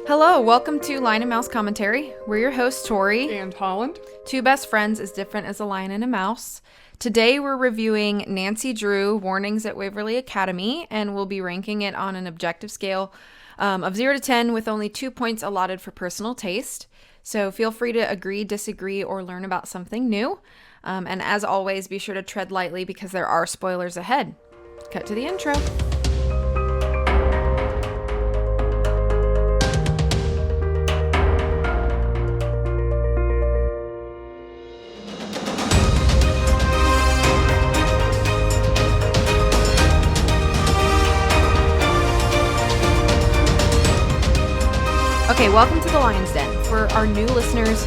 Hello, welcome to Lion and Mouse Commentary. We're your hosts, Tori. And Holland. Two best friends as different as a lion and a mouse. Today we're reviewing Nancy Drew, Warnings at Waverly Academy, and we'll be ranking it on an objective scale of 0 to 10 with only 2 points allotted for personal taste. So feel free to agree, disagree, or learn about something new. And as always, be sure to tread lightly because there are spoilers ahead. Cut to the intro. Okay, welcome to the Lion's Den. For our new listeners,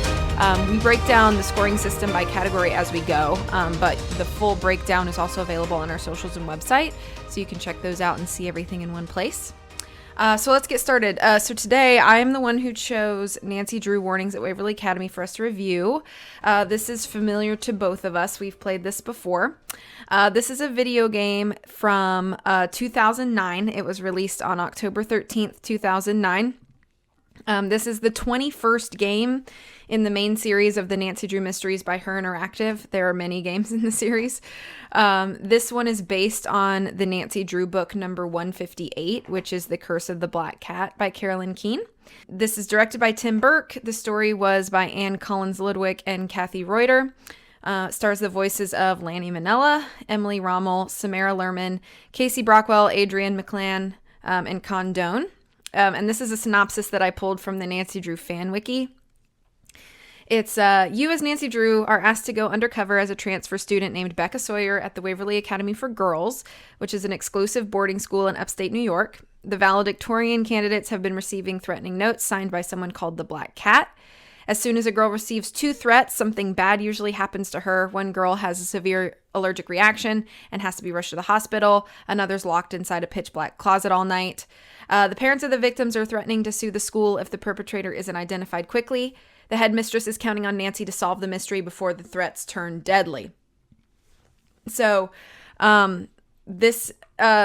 we break down the scoring system by category as we go, but the full breakdown is also available on our socials and website, so you can check those out and see everything in one place. So let's get started. So today, I am the one who chose Nancy Drew, Warnings at Waverly Academy for us to review. This is familiar to both of us. We've played this before. This is a video game from 2009. It was released on October 13th, 2009. This is the 21st game in the main series of the Nancy Drew Mysteries by Her Interactive. There are many games in the series. This one is based on the Nancy Drew book number 158, which is The Curse of the Black Cat by Carolyn Keene. This is directed by Tim Burke. The story was by Ann Collins-Ludwig and Kathy Reuter. Stars the voices of Lanny Minella, Emily Rommel, Samara Lerman, Casey Brockwell, Adrienne McClan, and Con Doan. And this is a synopsis that I pulled from the Nancy Drew fan wiki. It's, you as Nancy Drew are asked to go undercover as a transfer student named Becca Sawyer at the Waverly Academy for Girls, which is an exclusive boarding school in upstate New York. The valedictorian candidates have been receiving threatening notes signed by someone called the Black Cat. As soon as a girl receives 2 threats, something bad usually happens to her. One girl has a severe allergic reaction and has to be rushed to the hospital. Another's locked inside a pitch black closet all night. The parents of the victims are threatening to sue the school if the perpetrator isn't identified quickly. The headmistress is counting on Nancy to solve the mystery before the threats turn deadly. So, this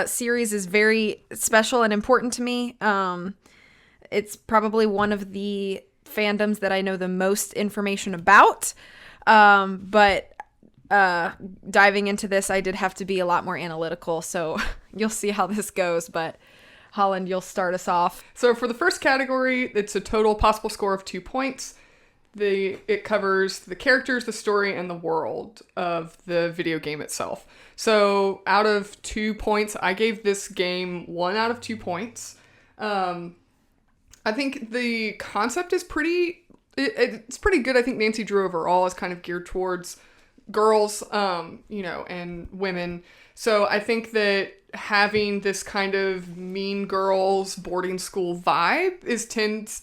series is very special and important to me. It's probably one of the fandoms that I know the most information about. But diving into this, I did have to be a lot more analytical. So you'll see how this goes. But Holland, you'll start us off. So for the first category, it's a total possible score of 2 points. It covers the characters, the story, and the world of the video game itself. So out of 2 points, I gave this game 1 out of 2 points. I think the concept is it's pretty good. I think Nancy Drew overall is kind of geared towards girls, and women. So I think that having this kind of mean girls boarding school vibe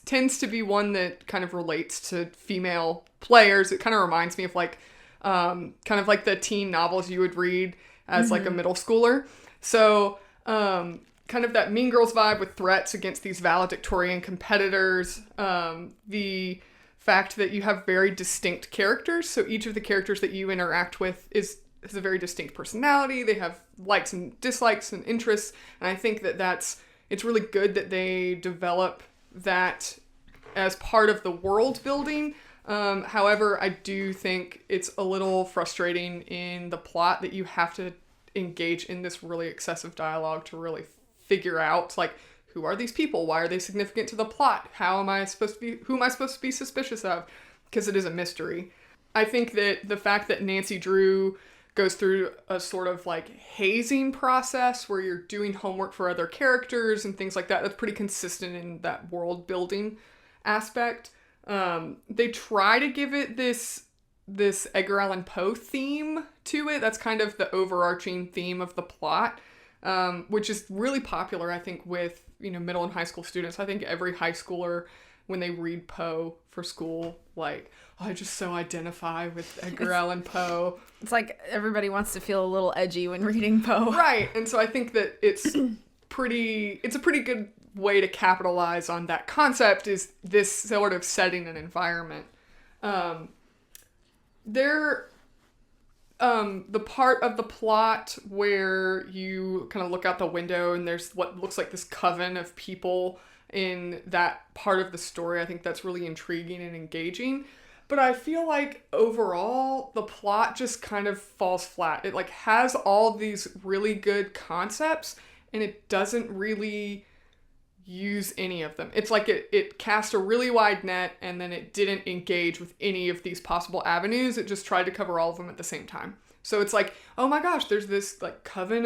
tends to be one that kind of relates to female players. It kind of reminds me of kind of like the teen novels you would read as like a middle schooler. So kind of that mean girls vibe with threats against these valedictorian competitors. The fact that you have very distinct characters. So each of the characters that you interact with has a very distinct personality. They have likes and dislikes and interests. And I think that it's really good that they develop that as part of the world building. However, I do think it's a little frustrating in the plot that you have to engage in this really excessive dialogue to really figure out, who are these people? Why are they significant to the plot? Who am I supposed to be suspicious of? Because it is a mystery. I think that the fact that Nancy Drew goes through a sort of hazing process where you're doing homework for other characters and things like that, that's pretty consistent in that world building aspect. They try to give it this Edgar Allan Poe theme to it. That's kind of the overarching theme of the plot. Which is really popular, I think, with, middle and high school students. I think every high schooler, when they read Poe for school, I just so identify with Edgar Allan Poe. It's like everybody wants to feel a little edgy when reading Poe. Right. And so I think that it's a pretty good way to capitalize on that concept, is this sort of setting and environment. The part of the plot where you kind of look out the window and there's what looks like this coven of people in that part of the story. I think that's really intriguing and engaging. But I feel like overall, the plot just kind of falls flat. It like has all these really good concepts, and it doesn't really use any of them. It's like it cast a really wide net, and then it didn't engage with any of these possible avenues. It just tried to cover all of them at the same time. So it's like, oh my gosh, there's this like coven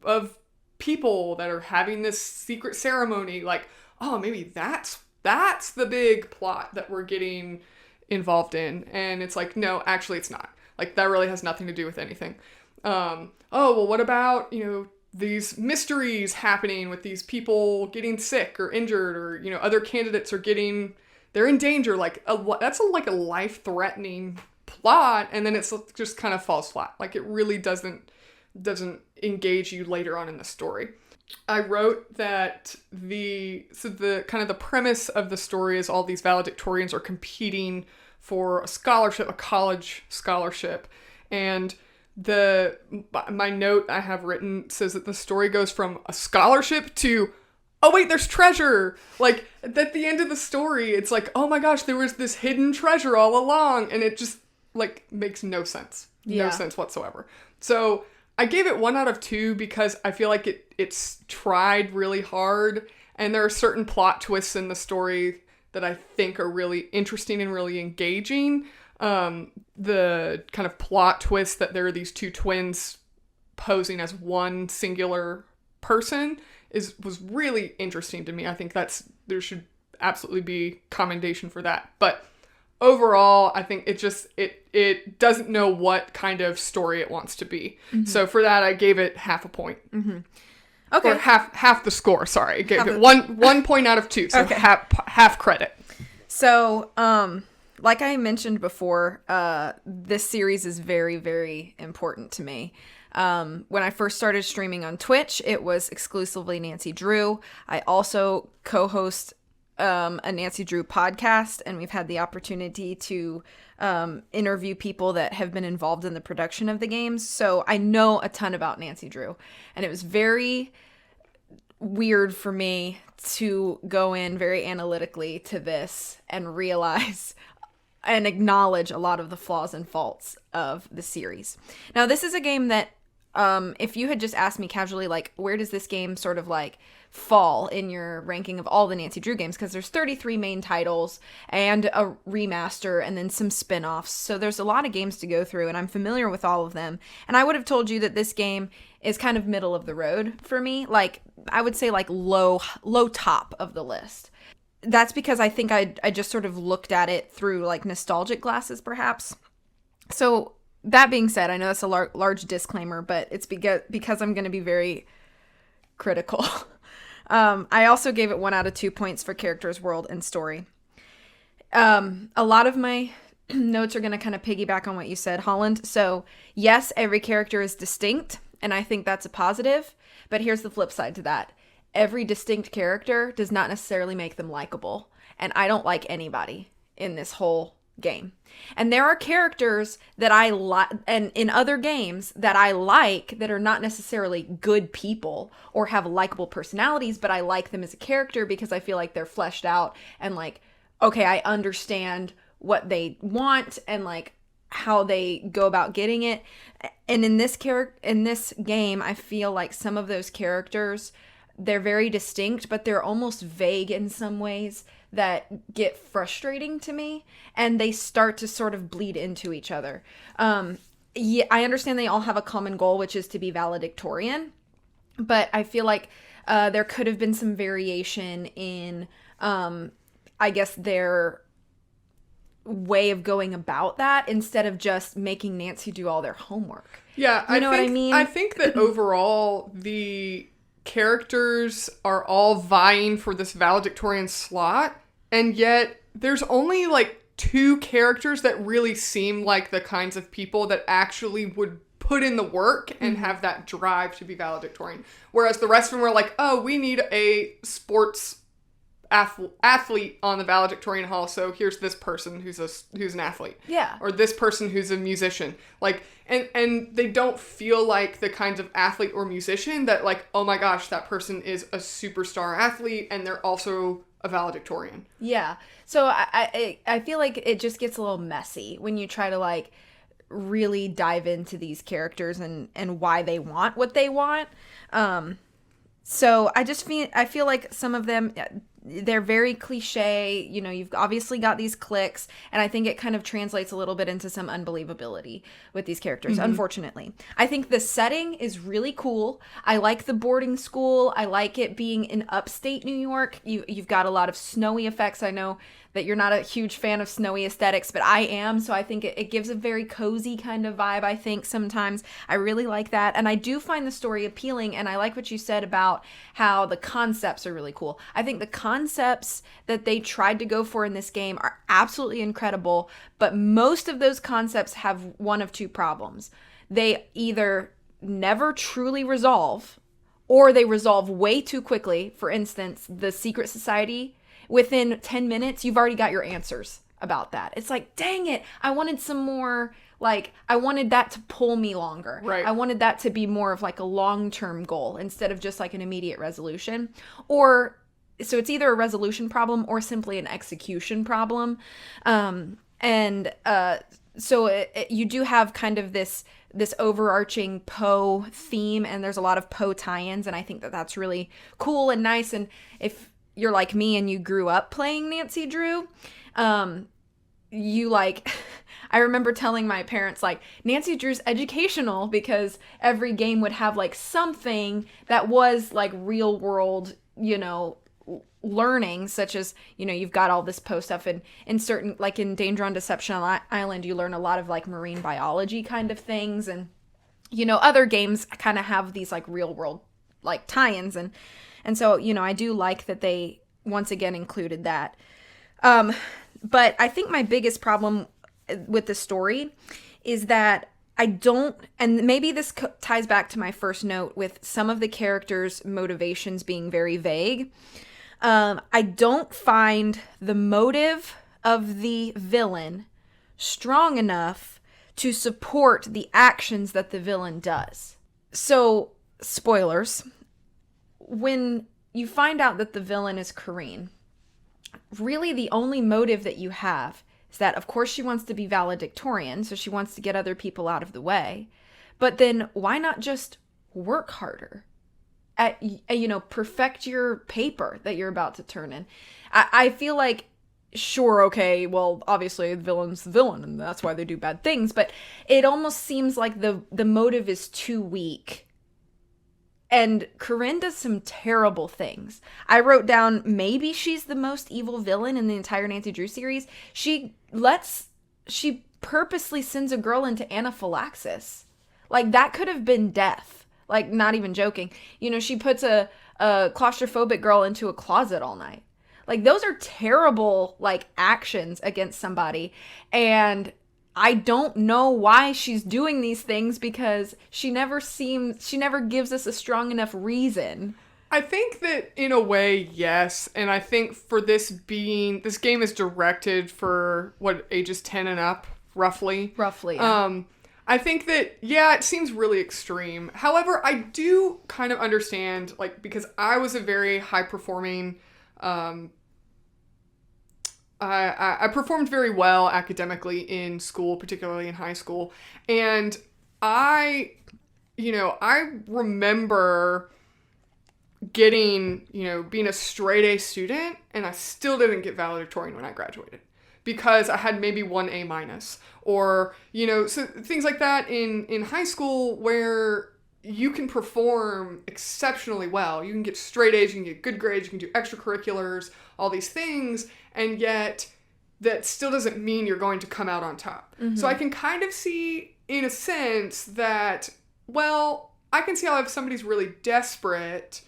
of people that are having this secret ceremony. Like, oh, maybe that's the big plot that we're getting involved in. And it's like, no, actually it's not. Like, that really has nothing to do with anything. Oh, well, what about, these mysteries happening with these people getting sick or injured, or, other candidates they're in danger. Like, that's like a life-threatening plot, and then it's just kind of falls flat. Like, it really doesn't engage you later on in the story. I wrote that the kind of the premise of the story is all these valedictorians are competing for a scholarship, a college scholarship, and my note I have written says that the story goes from a scholarship to, oh wait, there's treasure. Like, at the end of the story, it's like, oh my gosh, there was this hidden treasure all along, and it just like makes no sense. Yeah. No sense whatsoever. So I gave it 1 out of 2 because I feel like it's tried really hard, and there are certain plot twists in the story that I think are really interesting and really engaging. The kind of plot twist that there are these two twins posing as one singular person was really interesting to me. I think there should absolutely be commendation for that. But overall, I think it doesn't know what kind of story it wants to be. Mm-hmm. So for that, I gave it half a point. Mm-hmm. Okay. Or half the score, sorry. I gave it 1 point out of 2, so okay. half credit. So, like I mentioned before, this series is very, very important to me. When I first started streaming on Twitch, it was exclusively Nancy Drew. I also co-host a Nancy Drew podcast, and we've had the opportunity to interview people that have been involved in the production of the games. So I know a ton about Nancy Drew, and it was very weird for me to go in very analytically to this and realize and acknowledge a lot of the flaws and faults of the series. Now, this is a game that if you had just asked me casually, like, where does this game sort of like fall in your ranking of all the Nancy Drew games, because there's 33 main titles and a remaster and then some spin-offs, so there's a lot of games to go through, and I'm familiar with all of them, and I would have told you that this game is kind of middle of the road for me. Like, I would say like low top of the list. That's because I think I just sort of looked at it through like nostalgic glasses, perhaps. So that being said, I know that's a large disclaimer, but it's because I'm going to be very critical. I also gave it 1 out of 2 points for characters, world, and story. A lot of my notes are going to kind of piggyback on what you said, Holland. So yes, every character is distinct, and I think that's a positive. But here's the flip side to that. Every distinct character does not necessarily make them likable. And I don't like anybody in this whole game. And there are characters that I like, and in other games that I like, that are not necessarily good people or have likable personalities, but I like them as a character because I feel like they're fleshed out and like, okay, I understand what they want and like how they go about getting it. And in this game, I feel like some of those characters, they're very distinct, but they're almost vague in some ways that get frustrating to me, and they start to sort of bleed into each other. Yeah, I understand they all have a common goal, which is to be valedictorian, but I feel like there could have been some variation in, I guess, their way of going about that instead of just making Nancy do all their homework. Yeah, you know what I mean? I think that overall the characters are all vying for this valedictorian slot, and yet there's only like 2 characters that really seem like the kinds of people that actually would put in the work and have that drive to be valedictorian, whereas the rest of them were like, oh, we need a sports athlete on the valedictorian hall, so here's this person who's an athlete, yeah, or this person who's a musician, like, and they don't feel like the kinds of athlete or musician that like, oh my gosh, that person is a superstar athlete and they're also a valedictorian. Yeah. So I feel like it just gets a little messy when you try to like really dive into these characters and why they want what they want. So I feel like some of them, they're very cliche. You know, you've obviously got these cliques, and I think it kind of translates a little bit into some unbelievability with these characters, unfortunately. I think the setting is really cool. I like the boarding school. I like it being in upstate New York. You've got a lot of snowy effects. I know that you're not a huge fan of snowy aesthetics, but I am, so I think it gives a very cozy kind of vibe, I think, sometimes. I really like that, and I do find the story appealing, and I like what you said about how the concepts are really cool. I think the concepts that they tried to go for in this game are absolutely incredible, but most of those concepts have one of two problems. They either never truly resolve, or they resolve way too quickly. For instance, the secret society, within 10 minutes, you've already got your answers about that. It's like, dang it, I wanted some more, like, I wanted that to pull me longer. Right. I wanted that to be more of like a long-term goal instead of just like an immediate resolution. Or, so it's either a resolution problem or simply an execution problem. So you do have kind of this overarching Poe theme, and there's a lot of Poe tie-ins, and I think that that's really cool and nice. And if you're like me and you grew up playing Nancy Drew, you like, I remember telling my parents, like, Nancy Drew's educational because every game would have like something that was like real world, you know, learning, such as, you know, you've got all this Poe stuff, and in certain, like in Danger on Deception Island, you learn a lot of like marine biology kind of things, and, you know, other games kind of have these like real world like tie-ins, and so, you know, I do like that they once again included that. But I think my biggest problem with the story is that I don't, and maybe this ties back to my first note with some of the characters' motivations being very vague. I don't find the motive of the villain strong enough to support the actions that the villain does. So, spoilers. When you find out that the villain is Corrine, really the only motive that you have is that, of course, she wants to be valedictorian, so she wants to get other people out of the way. But then why not just work harder? You know, perfect your paper that you're about to turn in. I feel like, sure, okay, well, obviously the villain's the villain, and that's why they do bad things, but it almost seems like the motive is too weak. And Corinne does some terrible things. I wrote down, maybe she's the most evil villain in the entire Nancy Drew series. She purposely sends a girl into anaphylaxis. Like, that could have been death. Like, not even joking. You know, she puts a claustrophobic girl into a closet all night. Like, those are terrible, like, actions against somebody. And I don't know why she's doing these things, because she never gives us a strong enough reason. I think that in a way, yes. And I think for this game is directed for what, ages 10 and up, roughly. Roughly. Yeah. I think that, yeah, it seems really extreme. However, I do kind of understand, like, because I was a very high performing, I performed very well academically in school, particularly in high school. And I remember getting, being a straight A student, and I still didn't get valedictorian when I graduated because I had maybe 1 A-, or, so things like that in high school where you can perform exceptionally well. You can get straight A's, you can get good grades, you can do extracurriculars, all these things, and yet that still doesn't mean you're going to come out on top. Mm-hmm. So I can kind of see, in a sense, that, well, I can see how if somebody's really desperate,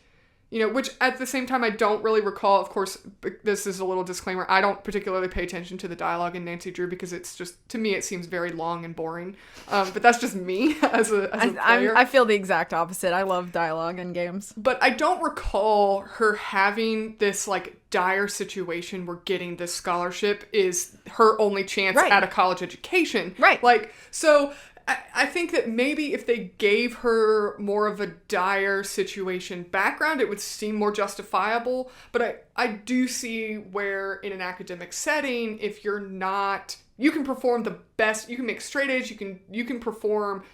which at the same time I don't really recall. Of course, this is a little disclaimer. I don't particularly pay attention to the dialogue in Nancy Drew because it's just, to me, it seems very long and boring. But that's just me as a player. I feel the exact opposite. I love dialogue in games. But I don't recall her having this, like, dire situation where getting this scholarship is her only chance at a college education. Right. Like, so I think that maybe if they gave her more of a dire situation background, it would seem more justifiable. But I do see where in an academic setting, if you're not, you can perform the best, you can make straight A's, you can perform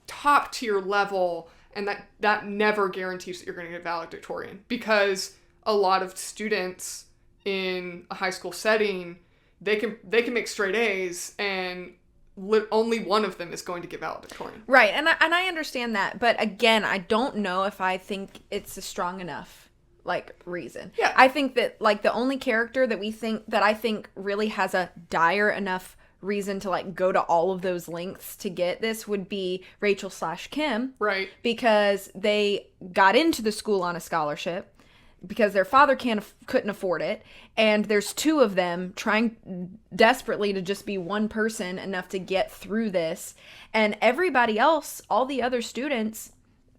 top tier level, and that never guarantees that you're going to get valedictorian, because a lot of students in a high school setting, they can make straight A's, and only one of them is going to get valedictorian. Right, and I understand that, but again, I don't know if I think it's a strong enough reason. Yeah. I think that the only character that I think really has a dire enough reason to go to all of those lengths to get this would be Rachel/Kim. Right. Because they got into the school on a scholarship, because their father couldn't afford it, and there's two of them trying desperately to just be one person enough to get through this, and everybody else, all the other students,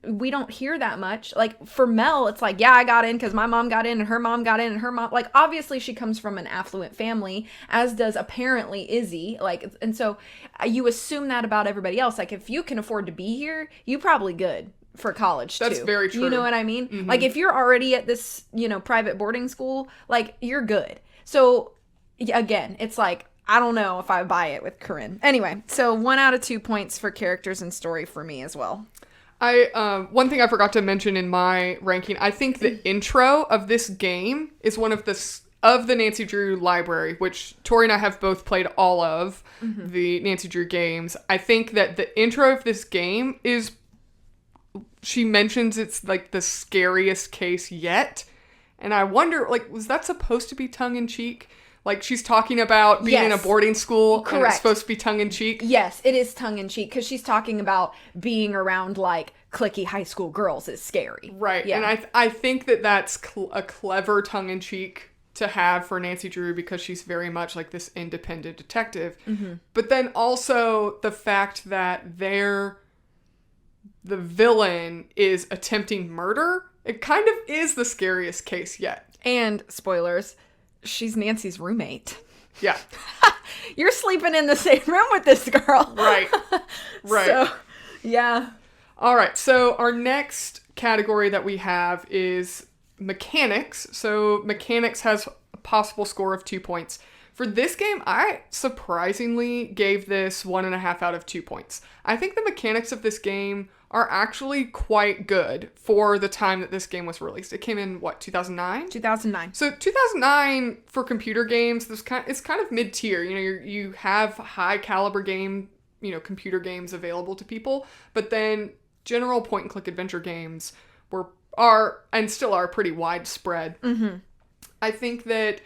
we don't hear that much. For Mel, it's yeah, I got in because my mom got in and her mom got in and her mom, obviously she comes from an affluent family, as does apparently Izzy, and so you assume that about everybody else. If you can afford to be here, you probably good for college too. That's very true. You know what I mean? Mm-hmm. If you're already at this, private boarding school, you're good. So again, it's I don't know if I buy it with Corinne. Anyway, so 1 out of 2 points for characters and story for me as well. One thing I forgot to mention in my ranking, I think the intro of this game is one of the Nancy Drew library, which Tori and I have both played all of the Nancy Drew games. I think that the intro of this game is, she mentions it's the scariest case yet. And I wonder, was that supposed to be tongue-in-cheek? She's talking about being in a boarding school. Correct. And it's supposed to be tongue-in-cheek? Yes, it is tongue-in-cheek, because she's talking about being around, cliquey high school girls is scary. Right. Yeah. And I think that that's a clever tongue-in-cheek to have for Nancy Drew, because she's very much this independent detective. Mm-hmm. But then also the fact that the villain is attempting murder, it kind of is the scariest case yet. And, spoilers, she's Nancy's roommate. Yeah. You're sleeping in the same room with this girl. Right. Right. So, yeah. All right. So our next category that we have is mechanics. So mechanics has a possible score of 2 points. For this game, I surprisingly gave this 1.5 out of 2 points. I think the mechanics of this game are actually quite good for the time that this game was released. It came in, 2009? 2009. So 2009 for computer games, it's kind of mid-tier. You have high caliber computer games available to people, but then general point-and-click adventure games are and still are pretty widespread. Mm-hmm. I think that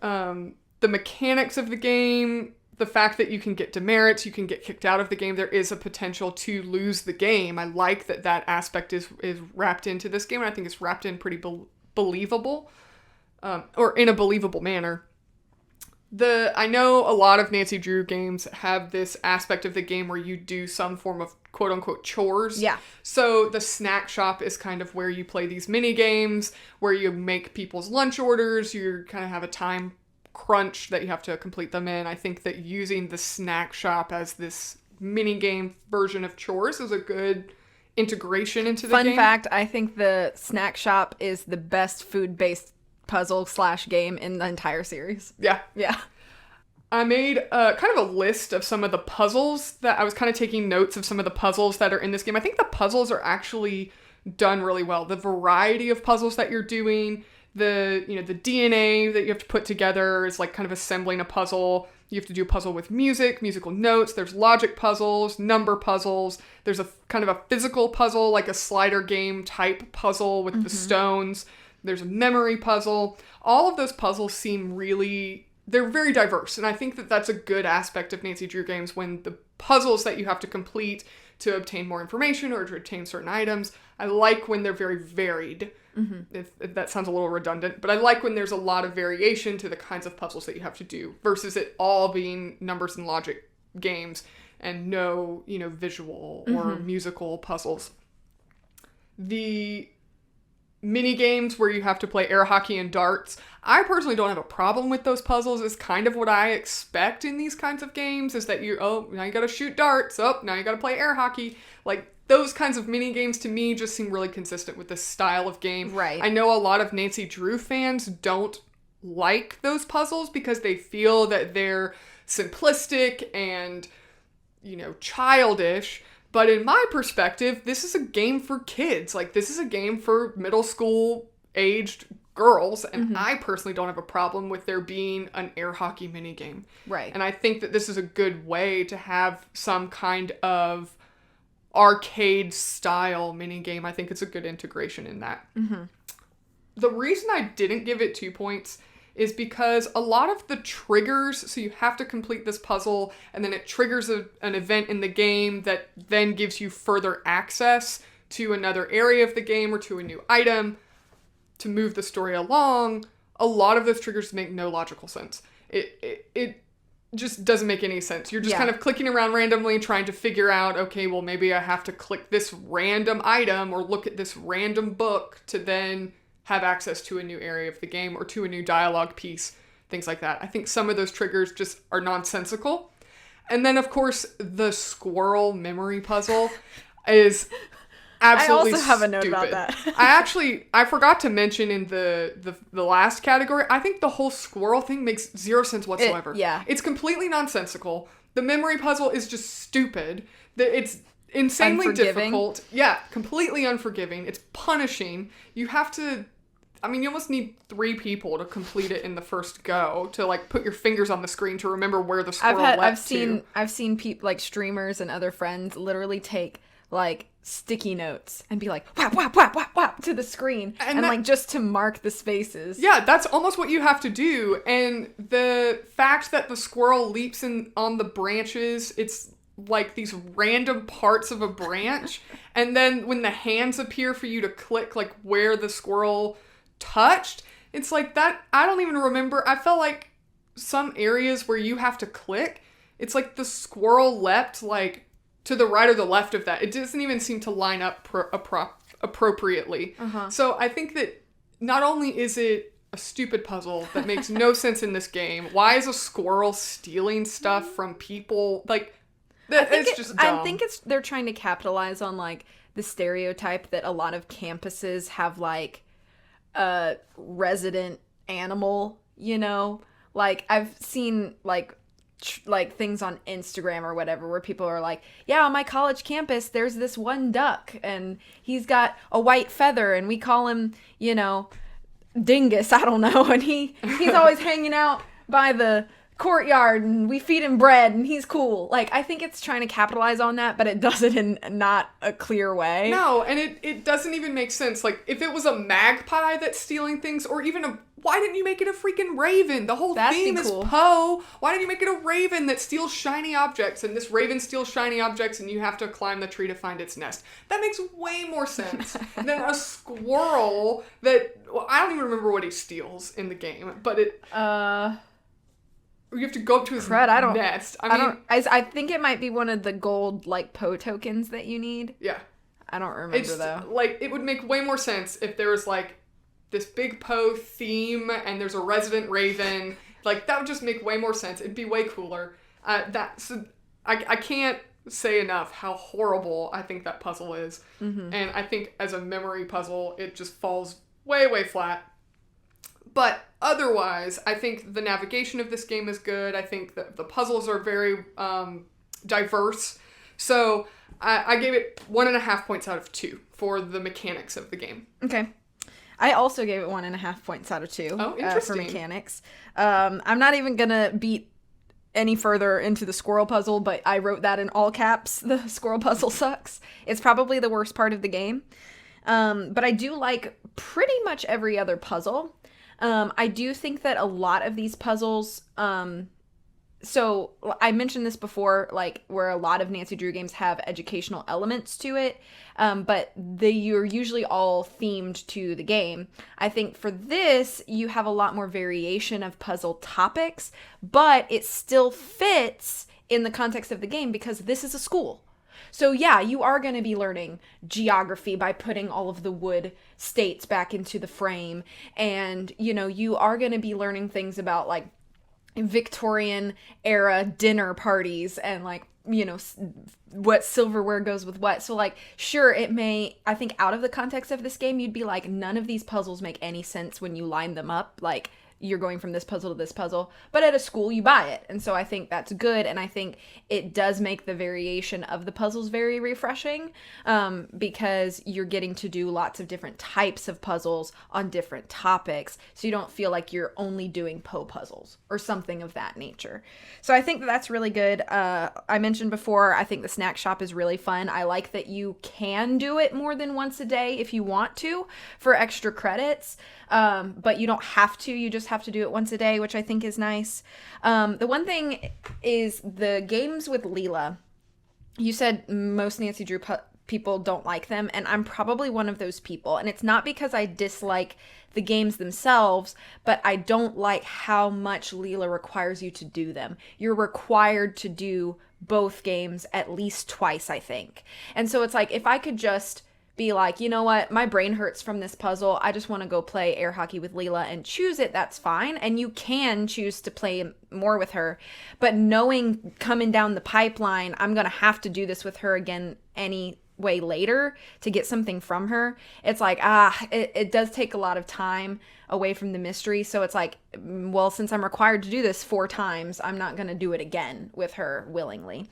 the mechanics of the game, the fact that you can get demerits, you can get kicked out of the game, there is a potential to lose the game. I like that aspect is wrapped into this game, and I think it's wrapped in pretty believable, or in a believable manner. I know a lot of Nancy Drew games have this aspect of the game where you do some form of quote-unquote chores. Yeah. So the snack shop is kind of where you play these mini games, where you make people's lunch orders, you kind of have a time crunch that you have to complete them in. I think that using the snack shop as this mini game version of chores is a good integration into the game. Fun fact, I think the snack shop is the best food-based puzzle/game in the entire series. Yeah. Yeah. I made kind of a list of some of the puzzles that I was kind of taking notes of some of the puzzles that are in this game. I think the puzzles are actually done really well. The variety of puzzles that you're doing, the DNA that you have to put together is kind of assembling a puzzle. You have to do a puzzle with musical notes. There's logic puzzles, number puzzles. There's a kind of a physical puzzle, like a slider game type puzzle with the stones. There's a memory puzzle. All of those puzzles seem they're very diverse. And I think that that's a good aspect of Nancy Drew games, when the puzzles that you have to complete to obtain more information or to obtain certain items, I like when they're very varied. Mm-hmm. If that sounds a little redundant, but I like when there's a lot of variation to the kinds of puzzles that you have to do versus it all being numbers and logic games and no, visual or musical puzzles. The mini games where you have to play air hockey and darts. I personally don't have a problem with those puzzles. It's kind of what I expect in these kinds of games, is that now you gotta shoot darts. Now you gotta play air hockey. Like, those kinds of mini games to me just seem really consistent with this style of game. Right. I know a lot of Nancy Drew fans don't like those puzzles because they feel that they're simplistic and, childish. But in my perspective, this is a game for kids. Like, this is a game for middle school aged girls, and I personally don't have a problem with there being an air hockey mini game. Right. And I think that this is a good way to have some kind of arcade style mini game. I think it's a good integration in that. The reason I didn't give it 2 points is because a lot of the triggers, so you have to complete this puzzle, and then it triggers an event in the game that then gives you further access to another area of the game or to a new item to move the story along. A lot of those triggers make no logical sense. It just doesn't make any sense. You're just kind of clicking around randomly trying to figure out, okay, well, maybe I have to click this random item or look at this random book to then have access to a new area of the game or to a new dialogue piece, things like that. I think some of those triggers just are nonsensical. And then, of course, the squirrel memory puzzle is absolutely stupid. I also have a note about that. I forgot to mention in the last category, I think the whole squirrel thing makes zero sense whatsoever. It's completely nonsensical. The memory puzzle is just stupid. It's insanely difficult. Yeah, completely unforgiving. It's punishing. You have to... you almost need 3 people to complete it in the first go, to put your fingers on the screen to remember where the squirrel leapt to. I've seen people, streamers and other friends literally take sticky notes and be whap whap whap whap whap to the screen and just to mark the spaces. Yeah, that's almost what you have to do. And the fact that the squirrel leaps on the branches, it's these random parts of a branch, and then when the hands appear for you to click where the squirrel touched, it's that I don't even remember. I felt like some areas where you have to click, it's the squirrel leapt to the right or the left of that. It doesn't even seem to line up appropriately. So I think that not only is it a stupid puzzle that makes no sense in this game, why is a squirrel stealing stuff from people? It's just dumb. I think they're trying to capitalize on the stereotype that a lot of campuses have a resident animal, I've seen things on Instagram or whatever where people are yeah, on my college campus there's this one duck and he's got a white feather and we call him, Dingus, I don't know, and he's always hanging out by the courtyard and we feed him bread and he's cool. I think it's trying to capitalize on that, but it does it in not a clear way. No, and it doesn't even make sense. If it was a magpie that's stealing things, or even why didn't you make it a freaking raven? The whole theme is Poe. Why didn't you make it a raven that steals shiny objects, and this raven steals shiny objects and you have to climb the tree to find its nest? That makes way more sense than a squirrel that, I don't even remember what he steals in the game, but you have to go up to his nest. I think it might be one of the gold Poe tokens that you need. Yeah. I don't remember though. It would make way more sense if there was this big Poe theme and there's a resident raven. That would just make way more sense. It'd be way cooler. I can't say enough how horrible I think that puzzle is. And I think as a memory puzzle, it just falls way, way flat. But otherwise, I think the navigation of this game is good. I think that the puzzles are very diverse. So I gave it 1.5 points out of 2 for the mechanics of the game. Okay. I also gave it 1.5 points out of 2 interesting. For mechanics. I'm not even going to beat any further into the squirrel puzzle, but I wrote that in all caps. The squirrel puzzle sucks. It's probably the worst part of the game. But I do like pretty much every other puzzle. I do think that a lot of these puzzles, so I mentioned this before, where a lot of Nancy Drew games have educational elements to it, but you're usually all themed to the game. I think for this, you have a lot more variation of puzzle topics, but it still fits in the context of the game because this is a school. So yeah, you are going to be learning geography by putting all of the wood states back into the frame. And, you know, you are going to be learning things about like Victorian era dinner parties and like, you know, what silverware goes with what. So like, sure, it may, I think out of the context of this game, you'd be like, none of these puzzles make any sense when you line them up. Like, you're going from this puzzle to this puzzle, but at a school you buy it. And so I think that's good. And I think it does make the variation of the puzzles very refreshing, because you're getting to do lots of different types of puzzles on different topics. So you don't feel like you're only doing Poe puzzles or something of that nature. So I think that's really good. I mentioned before, I think the snack shop is really fun. I like that you can do it more than once a day if you want to for extra credits. But you don't have to. You just have to do it once a day, which I think is nice. The one thing is the games with Leela. You said most Nancy Drew people don't like them, and I'm probably one of those people. And it's not because I dislike the games themselves, but I don't like how much Leela requires you to do them. You're required to do both games at least twice, I think. And so it's like, if I could just be like, you know what, my brain hurts from this puzzle, I just want to go play air hockey with Leela and choose it, that's fine. And you can choose to play more with her, but knowing coming down the pipeline, I'm going to have to do this with her again anyway later to get something from her. It's like, it does take a lot of time away from the mystery. So it's like, well, since I'm required to do this 4 times, I'm not going to do it again with her willingly.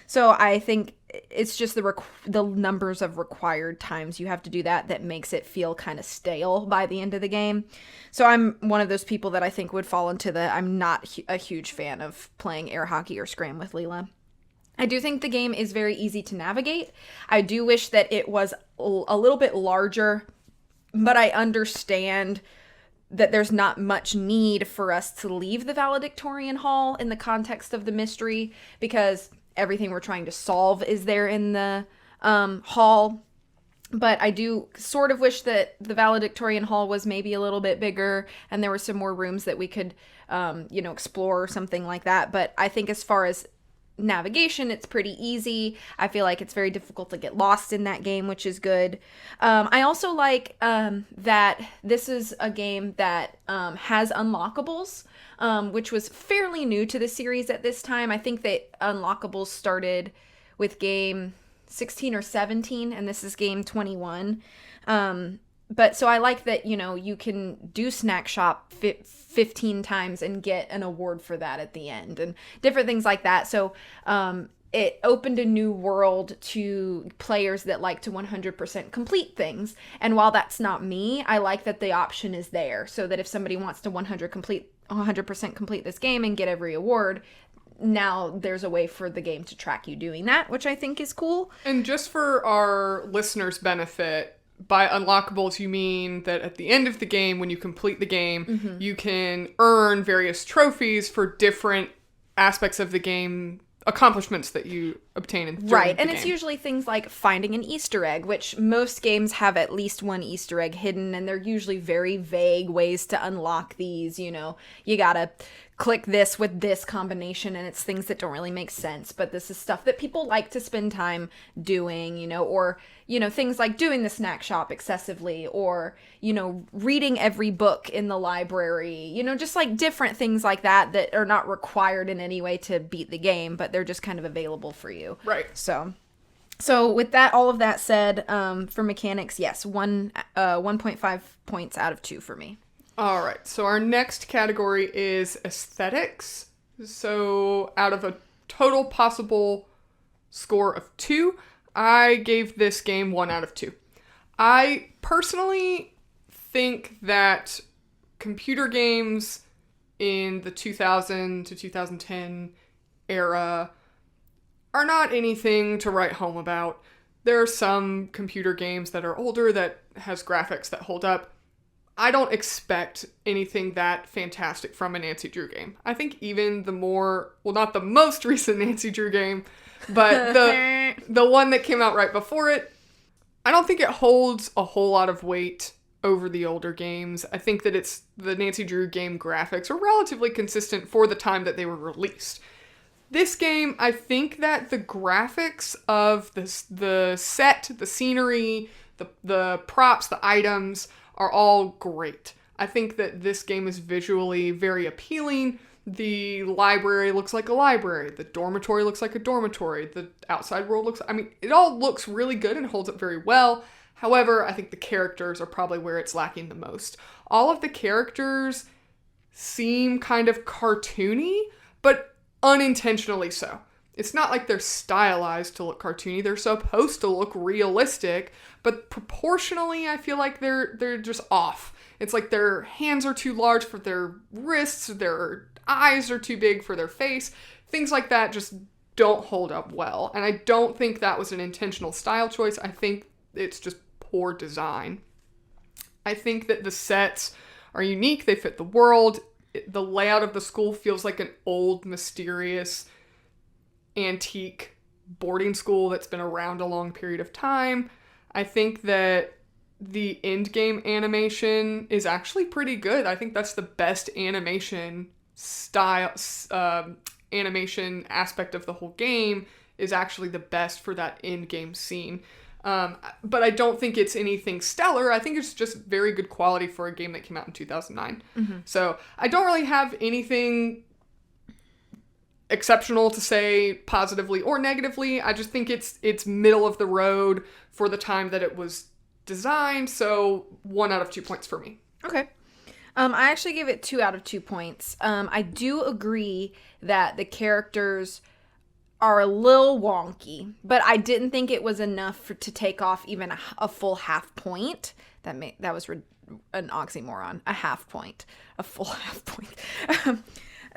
So I think it's just the numbers of required times you have to do that makes it feel kind of stale by the end of the game. So I'm one of those people that I think would fall into I'm not a huge fan of playing air hockey or Scram with Leela. I do think the game is very easy to navigate. I do wish that it was a little bit larger, but I understand that there's not much need for us to leave the valedictorian hall in the context of the mystery, because everything we're trying to solve is there in the hall. But I do sort of wish that the valedictorian hall was maybe a little bit bigger and there were some more rooms that we could, explore or something like that. But I think as far as navigation, it's pretty easy. I feel like it's very difficult to get lost in that game, which is good. I also like that this is a game that has unlockables, which was fairly new to the series at this time. I think that unlockables started with game 16 or 17, and this is game 21. But so I like that, you can do Snack Shop 15 times and get an award for that at the end and different things like that. So it opened a new world to players that like to 100% complete things. And while that's not me, I like that the option is there, so that if somebody wants to 100% complete this game and get every award, now there's a way for the game to track you doing that, which I think is cool. And just for our listeners' benefit, by unlockables, you mean that at the end of the game, when you complete the game, you can earn various trophies for different aspects of the game, accomplishments that you obtain during right, the and game. It's usually things like finding an Easter egg, which most games have at least one Easter egg hidden, and they're usually very vague ways to unlock these. You gotta click this with this combination, and it's things that don't really make sense, but this is stuff that people like to spend time doing, or things like doing the snack shop excessively, or reading every book in the library, just like different things like that are not required in any way to beat the game, but they're just kind of available for you. Right. So with that, all of that said, for mechanics, yes, 1.5 points out of 2 for me. All right, so our next category is aesthetics. So out of a total possible score of 2, I gave this game 1 out of 2. I personally think that computer games in the 2000 to 2010 era are not anything to write home about. There are some computer games that are older that has graphics that hold up. I don't expect anything that fantastic from a Nancy Drew game. I think even not the most recent Nancy Drew game, but the one that came out right before it, I don't think it holds a whole lot of weight over the older games. I think that the Nancy Drew game graphics are relatively consistent for the time that they were released. This game, I think that the graphics of the set, the scenery, the props, the items are all great. I think that this game is visually very appealing. The library looks like a library. The dormitory looks like a dormitory. The outside world looks... I mean, it all looks really good and holds up very well. However, I think the characters are probably where it's lacking the most. All of the characters seem kind of cartoony, but unintentionally so. It's not like they're stylized to look cartoony. They're supposed to look realistic, but proportionally, I feel like they're just off. It's like their hands are too large for their wrists, their eyes are too big for their face. Things like that just don't hold up well. And I don't think that was an intentional style choice. I think it's just poor design. I think that the sets are unique. They fit the world. The layout of the school feels like an old, mysterious, antique boarding school that's been around a long period of time. I think that the end game animation is actually pretty good. I think that's the best animation style, animation aspect of the whole game is actually the best for that end game scene. But I don't think it's anything stellar. I think it's just very good quality for a game that came out in 2009. Mm-hmm. So I don't really have anything exceptional to say positively or negatively. I just think it's middle of the road for the time that it was designed. So 1 out of 2 points for me. Okay. I actually gave it 2 out of 2 points. I do agree that the characters are a little wonky, but I didn't think it was enough to take off even a full half point. That was an oxymoron. A half point. A full half point.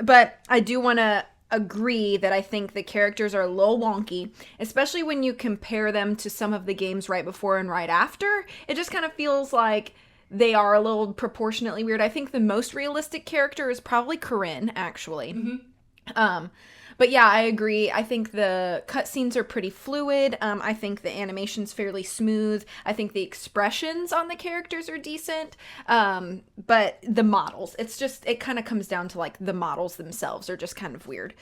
But I do want to agree that I think the characters are a little wonky, especially when you compare them to some of the games right before and right after. It just kind of feels like they are a little proportionately weird. I think the most realistic character is probably Corinne, actually. Mm-hmm. But yeah, I agree. I think the cutscenes are pretty fluid. I think the animation's fairly smooth. I think the expressions on the characters are decent. But the models, it kind of comes down to like the models themselves are just kind of weird.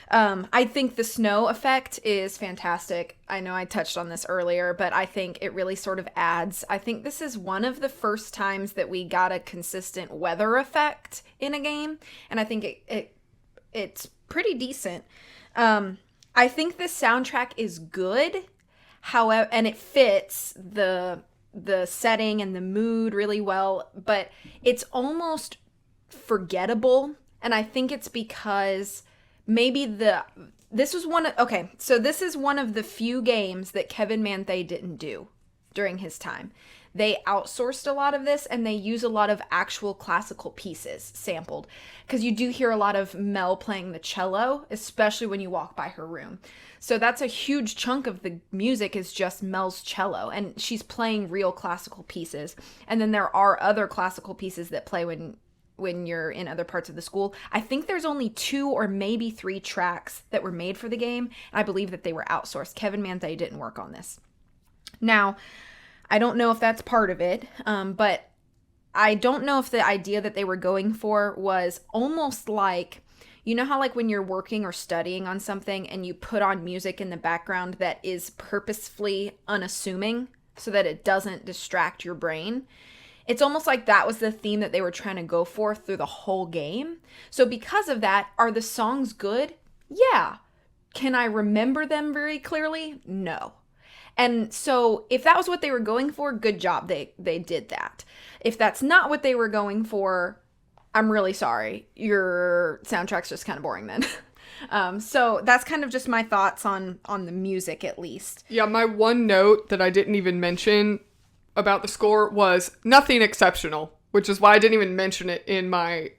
I think the snow effect is fantastic. I know I touched on this earlier, but I think it really sort of adds. I think this is one of the first times that we got a consistent weather effect in a game, and I think it's pretty decent. I think the soundtrack is good, however, and it fits the setting and the mood really well, but it's almost forgettable, and I think it's because maybe this is one of the few games that Kevin Manthe didn't do during his time. They outsourced a lot of this, and they use a lot of actual classical pieces sampled. Because you do hear a lot of Mel playing the cello, especially when you walk by her room. So that's a huge chunk of the music is just Mel's cello, and she's playing real classical pieces. And then there are other classical pieces that play when you're in other parts of the school. I think there's only 2 or maybe 3 tracks that were made for the game, and I believe that they were outsourced. Kevin Manthe didn't work on this. Now, I don't know if that's part of it, but I don't know if the idea that they were going for was almost like, you know how like when you're working or studying on something and you put on music in the background that is purposefully unassuming so that it doesn't distract your brain? It's almost like that was the theme that they were trying to go for through the whole game. So because of that, are the songs good? Yeah. Can I remember them very clearly? No. And so if that was what they were going for, good job. They did that. If that's not what they were going for, I'm really sorry. Your soundtrack's just kind of boring then. So that's kind of just my thoughts on the music, at least. Yeah, my one note that I didn't even mention about the score was nothing exceptional, which is why I didn't even mention it in my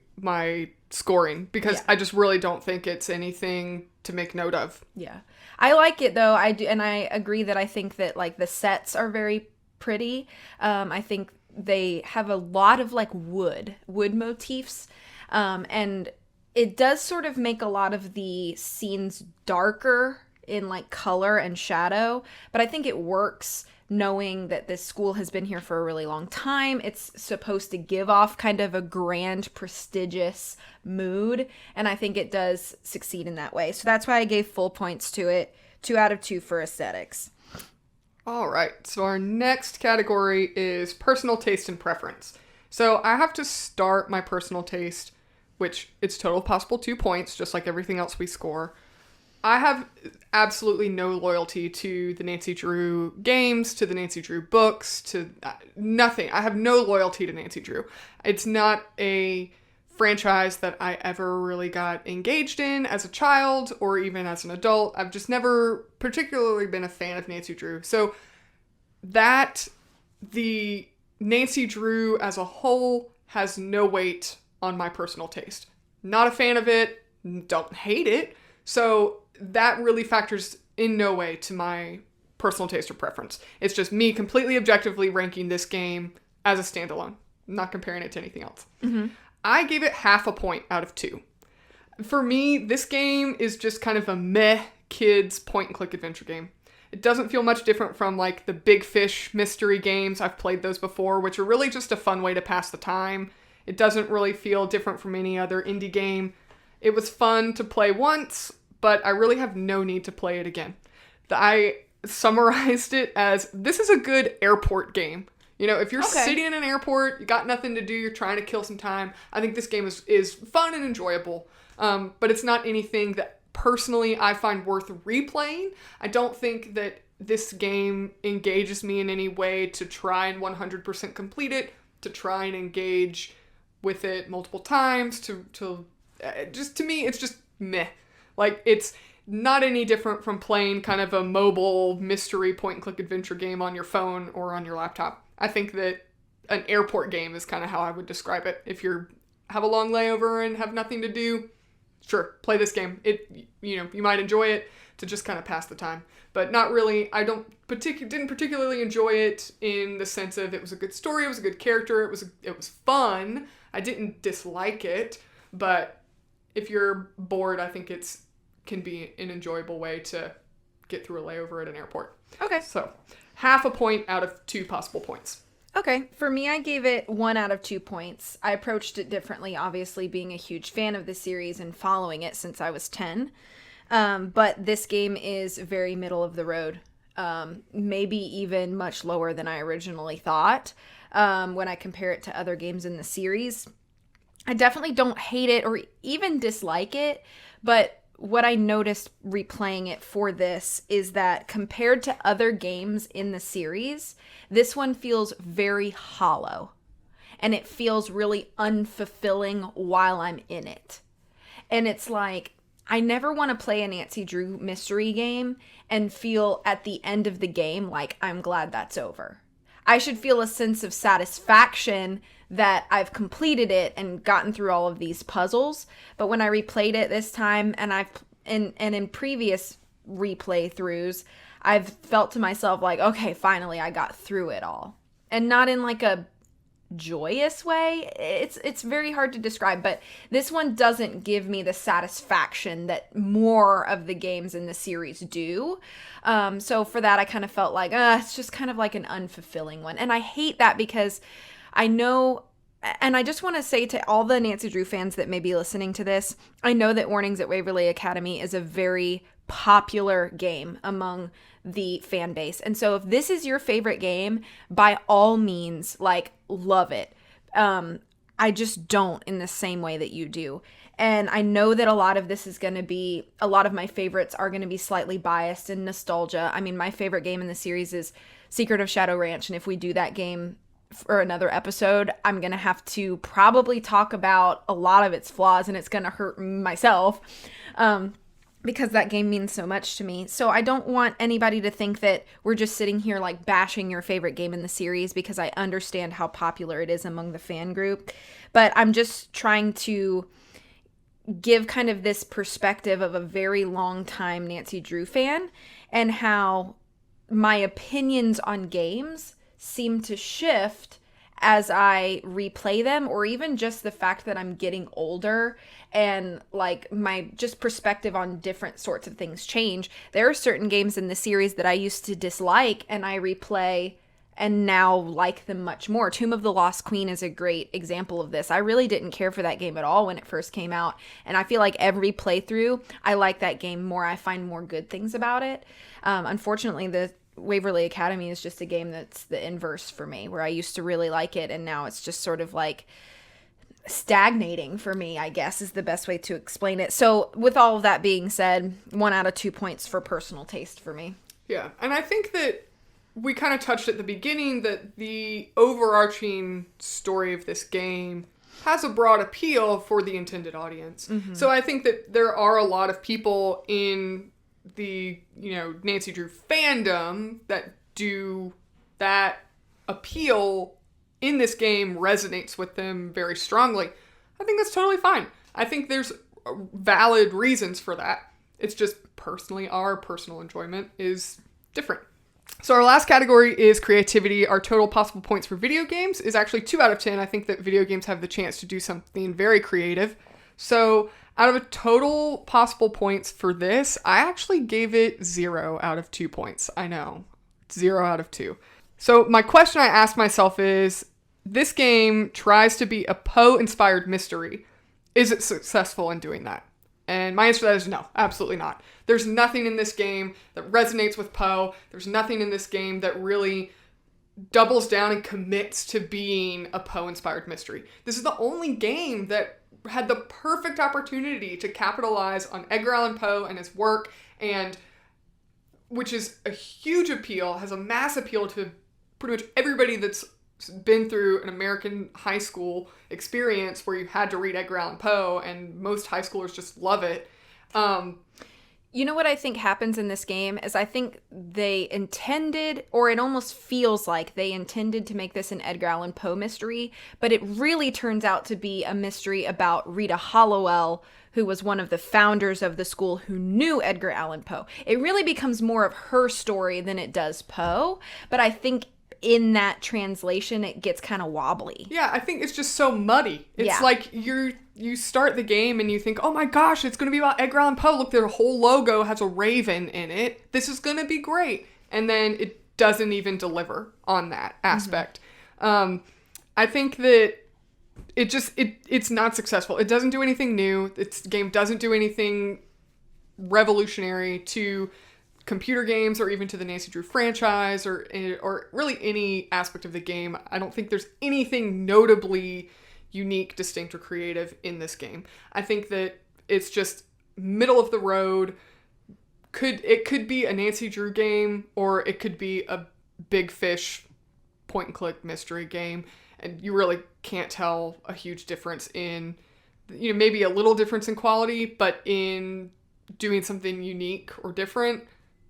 scoring, because I just really don't think it's anything to make note of. Yeah. I like it though. I do, and I agree that I think that like the sets are very pretty. I think they have a lot of like wood motifs, and it does sort of make a lot of the scenes darker in like color and shadow, but I think it works knowing that this school has been here for a really long time. It's supposed to give off kind of a grand, prestigious mood, and I think it does succeed in that way. So that's why I gave full points to it. 2 out of 2 for aesthetics. All right, so our next category is personal taste and preference. So I have to start my personal taste, which it's total possible 2 points, just like everything else we score. I have absolutely no loyalty to the Nancy Drew games, to the Nancy Drew books, to nothing. I have no loyalty to Nancy Drew. It's not a franchise that I ever really got engaged in as a child or even as an adult. I've just never particularly been a fan of Nancy Drew. So that the Nancy Drew as a whole has no weight on my personal taste. Not a fan of it, don't hate it. So that really factors in no way to my personal taste or preference. It's just me completely objectively ranking this game as a standalone, not comparing it to anything else. Mm-hmm. I gave it half a point out of 2. For me, this game is just kind of a meh kids point-and-click adventure game. It doesn't feel much different from like the Big Fish mystery games. I've played those before, which are really just a fun way to pass the time. It doesn't really feel different from any other indie game. It was fun to play once, but I really have no need to play it again. I summarized it as, this is a good airport game. You know, if you're sitting in an airport, you got nothing to do, you're trying to kill some time, I think this game is fun and enjoyable. But it's not anything that personally I find worth replaying. I don't think that this game engages me in any way to try and 100% complete it, to try and engage with it multiple times, to me, it's just meh. Like, it's not any different from playing kind of a mobile mystery point-and-click adventure game on your phone or on your laptop. I think that an airport game is kind of how I would describe it. If you have a long layover and have nothing to do, sure, play this game. You might enjoy it to just kind of pass the time, but not really. I didn't particularly enjoy it in the sense of it was a good story, it was a good character, it was fun. I didn't dislike it, but if you're bored, I think can be an enjoyable way to get through a layover at an airport. Okay. So, half a point out of 2 possible points. Okay. For me, I gave it 1 out of 2 points. I approached it differently, obviously being a huge fan of the series and following it since I was 10. But this game is very middle of the road. Maybe even much lower than I originally thought when I compare it to other games in the series. I definitely don't hate it or even dislike it, but what I noticed replaying it for this is that compared to other games in the series, this one feels very hollow, and it feels really unfulfilling while I'm in it. And it's like, I never want to play a Nancy Drew mystery game and feel at the end of the game like I'm glad that's over. I should feel a sense of satisfaction that I've completed it and gotten through all of these puzzles. But when I replayed it this time, and in previous replay throughs, I've felt to myself like, okay, finally I got through it all. And not in like a joyous way. It's very hard to describe, but this one doesn't give me the satisfaction that more of the games in the series do. So for that, I kind of felt like, it's just kind of like an unfulfilling one. And I hate that because I know, and I just want to say to all the Nancy Drew fans that may be listening to this, I know that Warnings at Waverly Academy is a very popular game among the fan base. And so if this is your favorite game, by all means, like, love it. I just don't in the same way that you do. And I know that a lot of my favorites are going to be slightly biased and nostalgia. I mean, my favorite game in the series is Secret of Shadow Ranch. And if we do that game for another episode, I'm going to have to probably talk about a lot of its flaws, and it's going to hurt myself. Because that game means so much to me. So I don't want anybody to think that we're just sitting here like bashing your favorite game in the series, because I understand how popular it is among the fan group. But I'm just trying to give kind of this perspective of a very long time Nancy Drew fan, and how my opinions on games seem to shift as I replay them, or even just the fact that I'm getting older and like my just perspective on different sorts of things change. There are certain games in the series that I used to dislike and I replay and now like them much more. Tomb of the Lost Queen is a great example of this. I really didn't care for that game at all when it first came out, and I feel like every playthrough I like that game more. I find more good things about it. Unfortunately, the Waverly Academy is just a game that's the inverse for me, where I used to really like it and now it's just sort of like stagnating for me, I guess is the best way to explain it. So with all of that being said, 1 out of 2 points for personal taste for me. Yeah, and I think that we kind of touched at the beginning that the overarching story of this game has a broad appeal for the intended audience. Mm-hmm. So I think that there are a lot of people in the, Nancy Drew fandom that do that appeal in this game resonates with them very strongly. I think that's totally fine. I think there's valid reasons for that. It's just personally, our personal enjoyment is different. So our last category is creativity. Our total possible points for video games is actually 2 out of 10. I think that video games have the chance to do something very creative. So out of a total possible points for this, I actually gave it 0 out of 2 points. I know, 0 out of 2. So my question I asked myself is, this game tries to be a Poe-inspired mystery. Is it successful in doing that? And my answer to that is no, absolutely not. There's nothing in this game that resonates with Poe. There's nothing in this game that really doubles down and commits to being a Poe-inspired mystery. This is the only game that had the perfect opportunity to capitalize on Edgar Allan Poe and his work, and which is a huge appeal, has a mass appeal to pretty much everybody that's been through an American high school experience where you had to read Edgar Allan Poe, and most high schoolers just love it. You know what I think happens in this game is I think they intended, or it almost feels like they intended to make this an Edgar Allan Poe mystery, but it really turns out to be a mystery about Rita Hollowell, who was one of the founders of the school who knew Edgar Allan Poe. It really becomes more of her story than it does Poe, but I think in that translation, it gets kind of wobbly. Yeah, I think it's just so muddy. It's like you start the game and you think, oh my gosh, it's going to be about Edgar Allan Poe. Look, their whole logo has a raven in it. This is going to be great. And then it doesn't even deliver on that aspect. Mm-hmm. I think that it's not successful. It doesn't do anything new. This game doesn't do anything revolutionary to computer games or even to the Nancy Drew franchise or really any aspect of the game. I don't think there's anything notably unique, distinct, or creative in this game. I think that it's just middle of the road. It could be a Nancy Drew game, or it could be a Big Fish point and click mystery game, and you really can't tell a huge difference in, maybe a little difference in quality, but in doing something unique or different,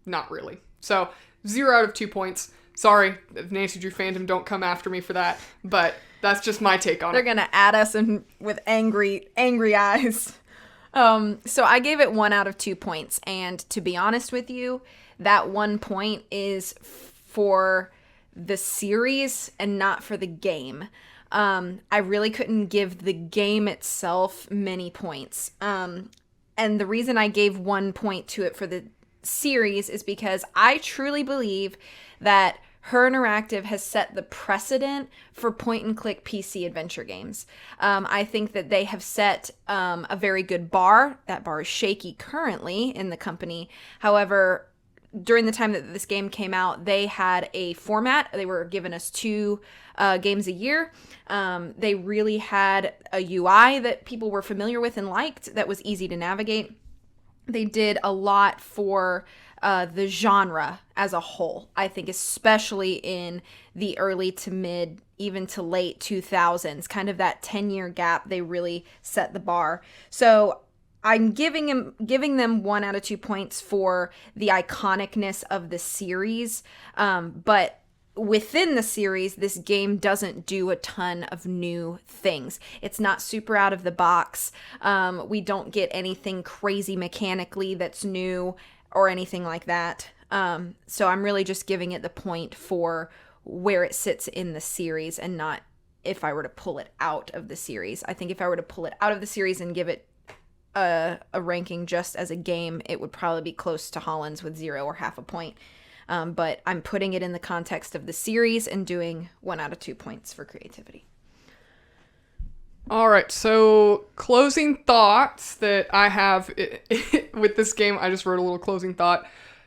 not really. So 0 out of 2 points. Sorry, Nancy Drew fandom, don't come after me for that, but that's just my take on it. They're gonna add us in with angry eyes. So I gave it 1 out of 2 points, and to be honest with you, that 1 point is for the series and not for the game. I really couldn't give the game itself many points. And the reason I gave 1 point to it for the series is because I truly believe that Her Interactive has set the precedent for point-and-click PC adventure games. I think that they have set a very good bar. That bar is shaky currently in the company. However, during the time that this game came out, they had a format. They were giving us 2 games a year. They really had a UI that people were familiar with and liked that was easy to navigate. They did a lot for the genre as a whole. I think especially in the early to mid, even to late 2000s, kind of that 10-year gap, they really set the bar. So I'm giving them 1 out of 2 points for the iconicness of the series, but within the series, this game doesn't do a ton of new things. It's not super out of the box. We don't get anything crazy mechanically that's new or anything like that. So I'm really just giving it the point for where it sits in the series and not if I were to pull it out of the series. I think if I were to pull it out of the series and give it a ranking just as a game, it would probably be close to Holland's with 0 or half a point. But I'm putting it in the context of the series and doing 1 out of 2 points for creativity. All right, so closing thoughts that I have with this game. I just wrote a little closing thought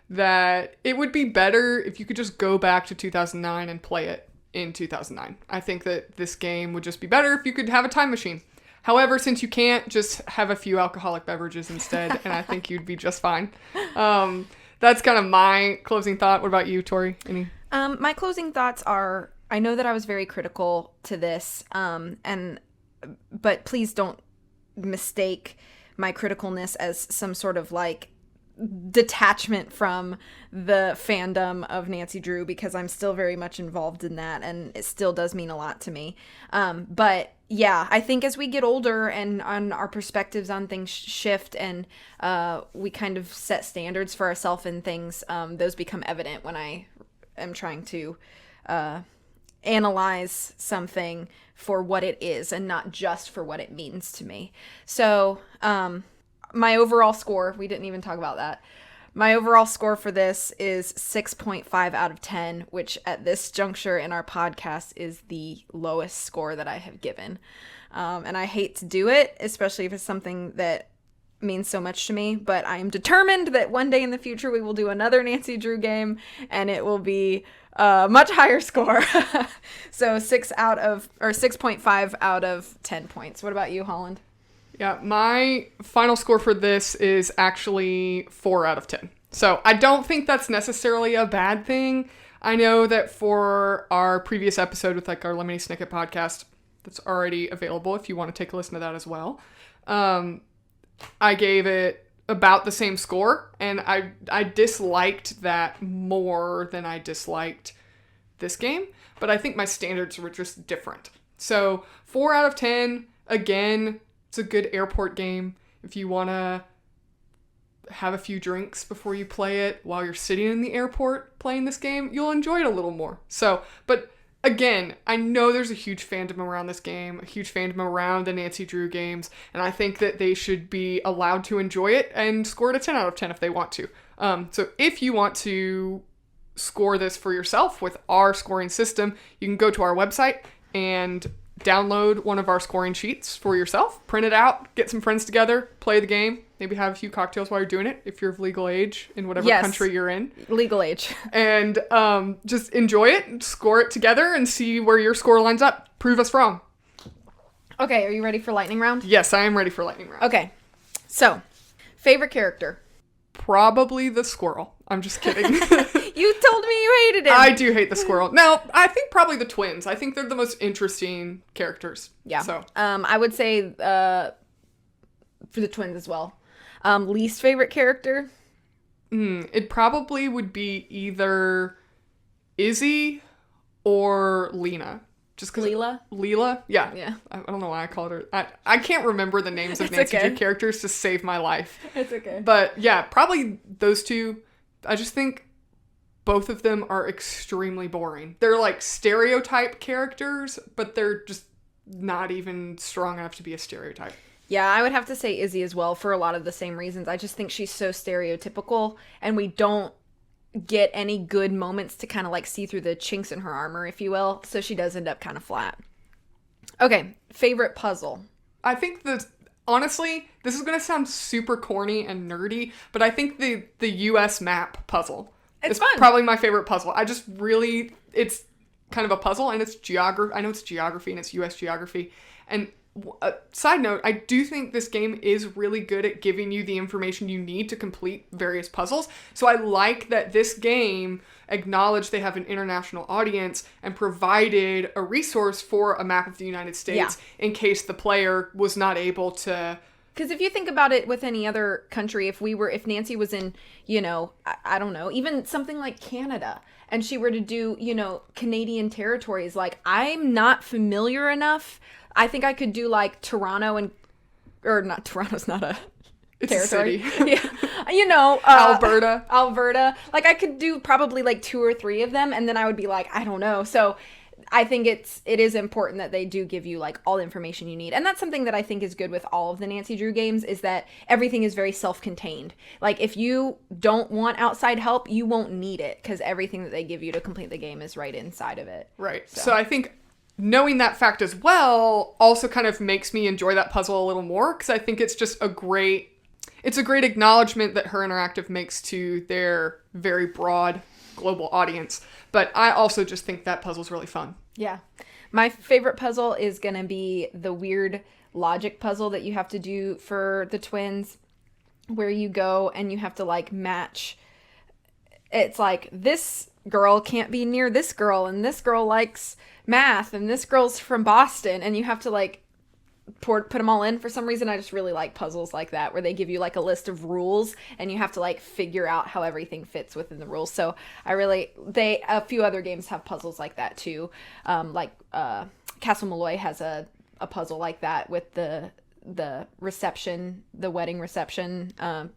that it would be better if you could just go back to 2009 and play it in 2009. I think that this game would just be better if you could have a time machine. However, since you can't, just have a few alcoholic beverages instead, and I think you'd be just fine. That's kind of my closing thought. What about you, Tori? Any? My closing thoughts are, I know that I was very critical to this, but please don't mistake my criticalness as some sort of like detachment from the fandom of Nancy Drew, because I'm still very much involved in that and it still does mean a lot to me. But yeah, I think as we get older and on our perspectives on things shift and we kind of set standards for ourselves and things, those become evident when I am trying to analyze something for what it is and not just for what it means to me. So my overall score, we didn't even talk about that. My overall score for this is 6.5 out of 10, which at this juncture in our podcast is the lowest score that I have given. And I hate to do it, especially if it's something that means so much to me, but I am determined that one day in the future we will do another Nancy Drew game and it will be a much higher score. So 6.5 out of 10 points. What about you, Holland? Yeah, my final score for this is actually 4 out of 10. So I don't think that's necessarily a bad thing. I know that for our previous episode with like our Lemony Snicket podcast, that's already available if you want to take a listen to that as well. I gave it about the same score, and I disliked that more than I disliked this game, but I think my standards were just different. So 4 out of 10, again, it's a good airport game. If you want to have a few drinks before you play it while you're sitting in the airport playing this game, you'll enjoy it a little more. So, but again, I know there's a huge fandom around this game, a huge fandom around the Nancy Drew games, and I think that they should be allowed to enjoy it and score it a 10 out of 10 if they want to. So if you want to score this for yourself with our scoring system, you can go to our website and download one of our scoring sheets for yourself, print it out, get some friends together, play the game, maybe have a few cocktails while you're doing it if you're of legal age in whatever country you're in. Legal age. And just enjoy it, score it together, and see where your score lines up. Prove us wrong. Okay, are you ready for lightning round? Yes, I am ready for lightning round. Okay, so favorite character? Probably the squirrel. I'm just kidding. You told me you hated him. I do hate the squirrel. No, I think probably the twins. I think they're the most interesting characters. Yeah. So I would say for the twins as well. Least favorite character? It probably would be either Izzy or Lena. Just because Leela? Yeah. I don't know why I called her. I can't remember the names of Nancy Drew characters to save my life. It's okay. But yeah, probably those two. I just think both of them are extremely boring. They're like stereotype characters, but they're just not even strong enough to be a stereotype. Yeah, I would have to say Izzy as well for a lot of the same reasons. I just think she's so stereotypical, and we don't get any good moments to kind of like see through the chinks in her armor, if you will. So she does end up kind of flat. Okay, favorite puzzle. I think honestly, this is going to sound super corny and nerdy, but I think the US map puzzle is fun. Probably my favorite puzzle. It's kind of a puzzle, and it's geography. I know it's geography and it's US geography. And side note, I do think this game is really good at giving you the information you need to complete various puzzles. So I like that this game acknowledged they have an international audience and provided a resource for a map of the United States in case the player was not able to. Because if you think about it with any other country, if Nancy was in, I don't know, even something like Canada, and she were to do, Canadian territories, like I'm not familiar enough. I think I could do like Toronto's not a it's territory. A city. Yeah. Alberta. Like I could do probably like 2 or 3 of them, and then I would be like, I don't know. So I think it is important that they do give you like all the information you need. And that's something that I think is good with all of the Nancy Drew games, is that everything is very self-contained. Like if you don't want outside help, you won't need it, because everything that they give you to complete the game is right inside of it. Right. So I think knowing that fact as well also kind of makes me enjoy that puzzle a little more, because I think it's just a great acknowledgement that Her Interactive makes to their very broad global audience. But I also just think that puzzle's really fun. Yeah. My favorite puzzle is going to be the weird logic puzzle that you have to do for the twins, where you go and you have to like match. It's like, this girl can't be near this girl, and this girl likes math, and this girl's from Boston, and you have to like put them all in. For some reason, I just really like puzzles like that, where they give you like a list of rules and you have to like figure out how everything fits within the rules. So a few other games have puzzles like that too. Castle Malloy has a puzzle like that with the reception, the wedding reception,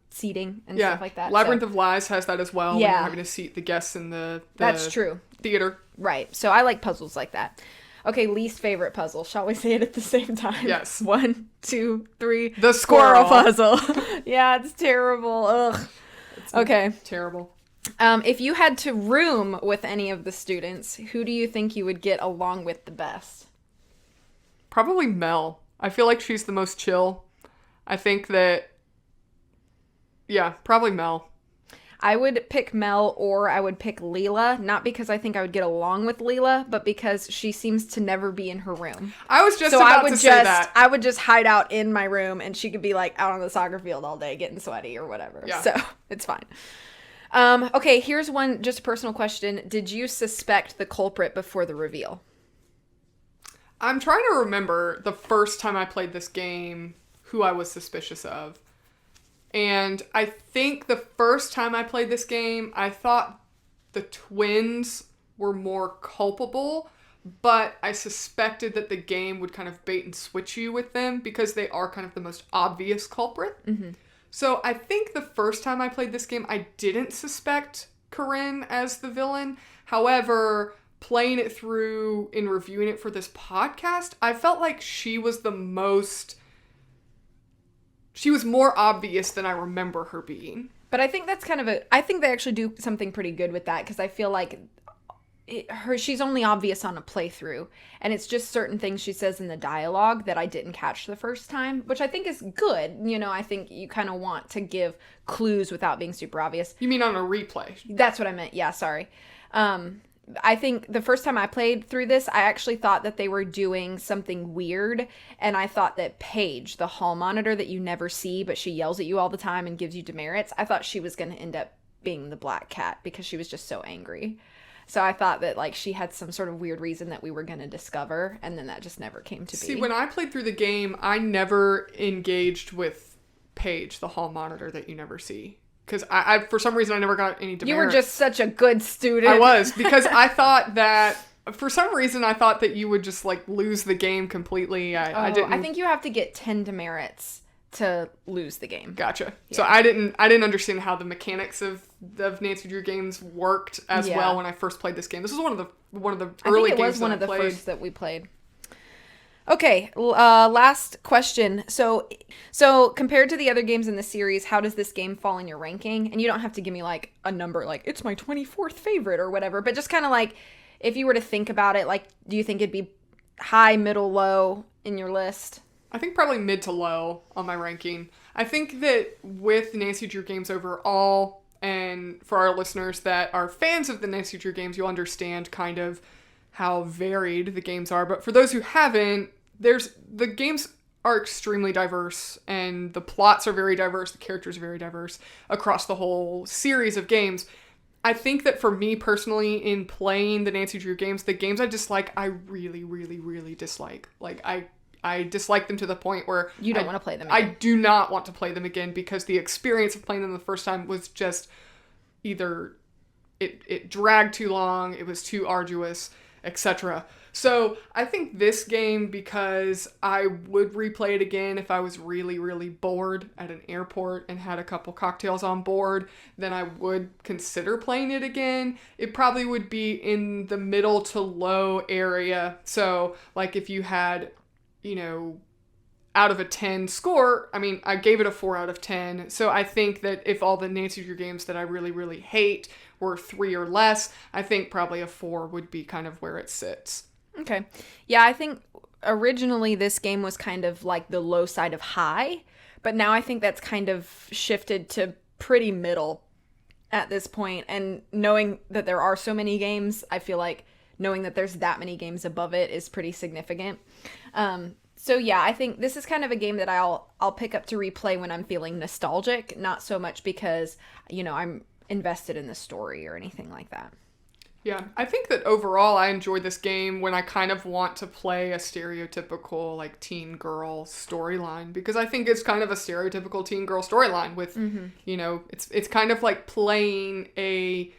seating and stuff like that. Labyrinth of Lies has that as well. Yeah. When you're having to seat the guests in the That's true. Theater. Right. So I like puzzles like that. Okay, least favorite puzzle. Shall we say it at the same time? Yes. 1, 2, 3. The squirrel puzzle. Yeah, it's terrible. Ugh. Okay. Terrible. If you had to room with any of the students, who do you think you would get along with the best? Probably Mel. I feel like she's the most chill. I think that... Yeah, probably Mel. I would pick Mel, or I would pick Leela, not because I think I would get along with Leela, but because she seems to never be in her room. I was just about to say that. I would just hide out in my room, and she could be like out on the soccer field all day getting sweaty or whatever. Yeah. So it's fine. Okay, here's one just a personal question. Did you suspect the culprit before the reveal? I'm trying to remember the first time I played this game, who I was suspicious of. And I think the first time I played this game, I thought the twins were more culpable, but I suspected that the game would kind of bait and switch you with them because they are kind of the most obvious culprit. Mm-hmm. So I think the first time I played this game, I didn't suspect Corinne as the villain. However, playing it through and reviewing it for this podcast, I felt like she was more obvious than I remember her being. But I think that's I think they actually do something pretty good with that, because I feel like she's only obvious on a playthrough, and it's just certain things she says in the dialogue that I didn't catch the first time, which I think is good. You know, I think you kind of want to give clues without being super obvious. You mean on a replay? That's what I meant. Yeah, sorry. I think the first time I played through this, I actually thought that they were doing something weird, and I thought that Paige, the hall monitor that you never see, but she yells at you all the time and gives you demerits, I thought she was going to end up being the black cat because she was just so angry. So I thought that like she had some sort of weird reason that we were going to discover, and then that just never came to be. See, when I played through the game, I never engaged with Paige, the hall monitor that you never see. Because I for some reason, I never got any demerits. You were just such a good student. I was, because I thought that, for some reason, I thought that you would just, like, lose the game completely. I didn't. I think you have to get 10 demerits to lose the game. Gotcha. Yeah. So I didn't understand how the mechanics of Nancy Drew games worked as well when I first played this game. This was one of the early games that I played. I think it was one of the first that we played. Okay, last question. So compared to the other games in the series, how does this game fall in your ranking? And you don't have to give me like a number, like it's my 24th favorite or whatever, but just kind of like, if you were to think about it, like, do you think it'd be high, middle, low in your list? I think probably mid to low on my ranking. I think that with Nancy Drew games overall, and for our listeners that are fans of the Nancy Drew games, you'll understand kind of how varied the games are. But for those who haven't, the games are extremely diverse, and the plots are very diverse, the characters are very diverse across the whole series of games. I think that for me personally, in playing the Nancy Drew games, the games I dislike, I really, really, really dislike. Like, I dislike them to the point where you don't want to play them again. I do not want to play them again, because the experience of playing them the first time was just either it dragged too long, it was too arduous. etc. So I think this game, because I would replay it again if I was really, really bored at an airport and had a couple cocktails on board, then I would consider playing it again. It probably would be in the middle to low area. So like if you had, out of a 10 score, I mean, I gave it a 4 out of 10. So I think that if all the Nancy Drew games that I really, really hate were 3 or less, I think probably a 4 would be kind of where it sits. Okay. Yeah, I think originally this game was kind of like the low side of high, but now I think that's kind of shifted to pretty middle at this point. And knowing that there are so many games, I feel like knowing that there's that many games above it is pretty significant. So yeah, I think this is kind of a game that I'll pick up to replay when I'm feeling nostalgic, not so much because, I'm invested in the story or anything like that. Yeah, I think that overall I enjoy this game when I kind of want to play a stereotypical like teen girl storyline, because I think it's kind of a stereotypical teen girl storyline with, it's kind of like playing a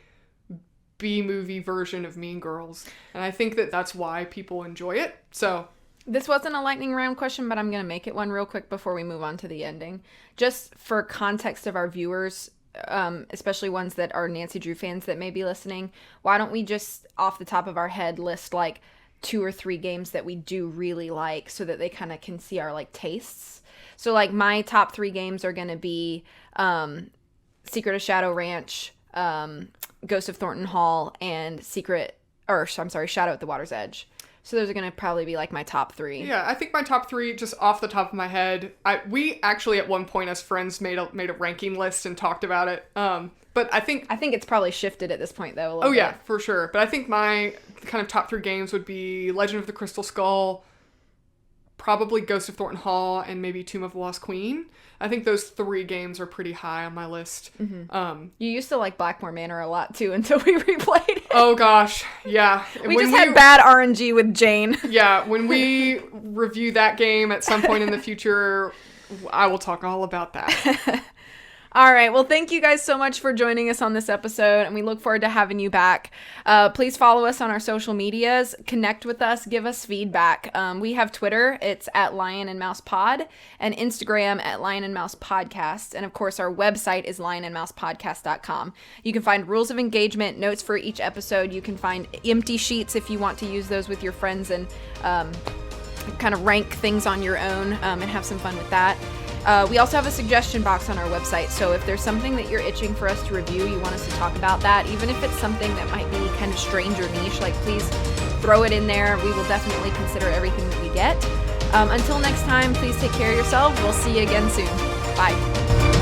B-movie version of Mean Girls. And I think that that's why people enjoy it. So this wasn't a lightning round question, but I'm going to make it one real quick before we move on to the ending. Just for context of our viewers, especially ones that are Nancy Drew fans that may be listening, why don't we just off the top of our head list like 2 or 3 games that we do really like so that they kind of can see our like tastes. So like my top 3 games are going to be Secret of Shadow Ranch, Ghost of Thornton Hall, and Shadow at the Water's Edge. So those are going to probably be like my top 3. Yeah, I think my top 3, just off the top of my head, we actually at one point as friends made a ranking list and talked about it. But I think it's probably shifted at this point though. Oh yeah, for sure. But I think my kind of top 3 games would be Legend of the Crystal Skull, probably Ghost of Thornton Hall, and maybe Tomb of the Lost Queen. I think those 3 games are pretty high on my list. Mm-hmm. You used to like Blackmore Manor a lot too until we replayed it. Oh gosh, yeah. We had bad RNG with Jane. Yeah, when we review that game at some point in the future, I will talk all about that. All right. Well, thank you guys so much for joining us on this episode, and we look forward to having you back. Please follow us on our social medias, connect with us, give us feedback. We have Twitter. It's at Lion and Mouse Pod, and Instagram at Lion and Mouse Podcast. And of course, our website is lionandmousepodcast.com. You can find rules of engagement, notes for each episode. You can find empty sheets if you want to use those with your friends and kind of rank things on your own and have some fun with that. We also have a suggestion box on our website, so if there's something that you're itching for us to review, you want us to talk about that, even if it's something that might be kind of strange or niche, like please throw it in there. We will definitely consider everything that we get. Until next time, please take care of yourself. We'll see you again soon. Bye.